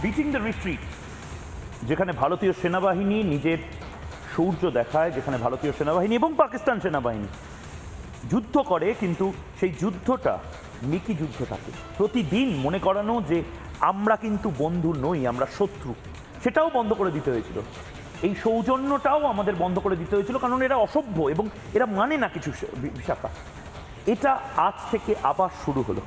Beating the retreat, যেখানে ভারতীয় সেনাবাহিনী নিজের শৌর্য দেখায়, যেখানে ভারতীয় সেনাবাহিনী এবং পাকিস্তান সেনাবাহিনী যুদ্ধ করে, কিন্তু সেই যুদ্ধটা মিকি যুদ্ধ থাকে। প্রতিদিন মনে করানো যে আমরা কিন্তু বন্ধু নই, আমরা শত্রু, সেটাও বন্ধ করে দিতে হয়েছিল। এই সৌজন্যটাও আমাদের বন্ধ করে দিতে হয়েছিল, কারণ এরা অসভ্য এবং এরা মানে না কিছু। বিশাখা, এটা আজ থেকে আবার শুরু হলো।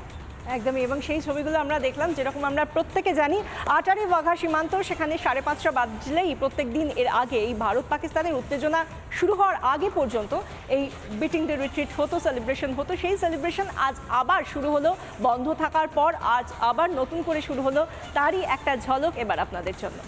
একদমই, এবং সেই ছবিগুলো আমরা দেখলাম। যেরকম আমরা প্রত্যেকে জানি আটারি ওয়াঘা সীমান্ত, সেখানে 5:30 বাজলেই প্রত্যেক দিন এর আগে এই ভারত পাকিস্তানের উত্তেজনা শুরু হওয়ার আগে পর্যন্ত এই বিটিং দ্য রিট্রিট হতো, সেলিব্রেশন হতো। সেই সেলিব্রেশন আজ আবার শুরু হলো, বন্ধ থাকার পর আজ আবার নতুন করে শুরু হলো। তারই একটা ঝলক এবার আপনাদের জন্য।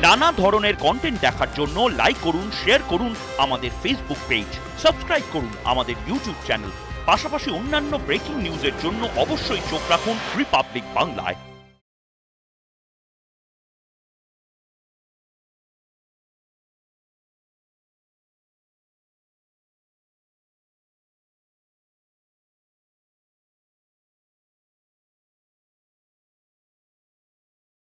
নানা ধরনের কন্টেন্ট দেখার জন্য লাইক করুন, শেয়ার করুন আমাদের ফেসবুক পেজ, সাবস্ক্রাইব করুন আমাদের ইউটিউব চ্যানেল। পাশাপাশি অন্যান্য ব্রেকিং নিউজের জন্য অবশ্যই চোখ রাখুন রিপাবলিক বাংলায়।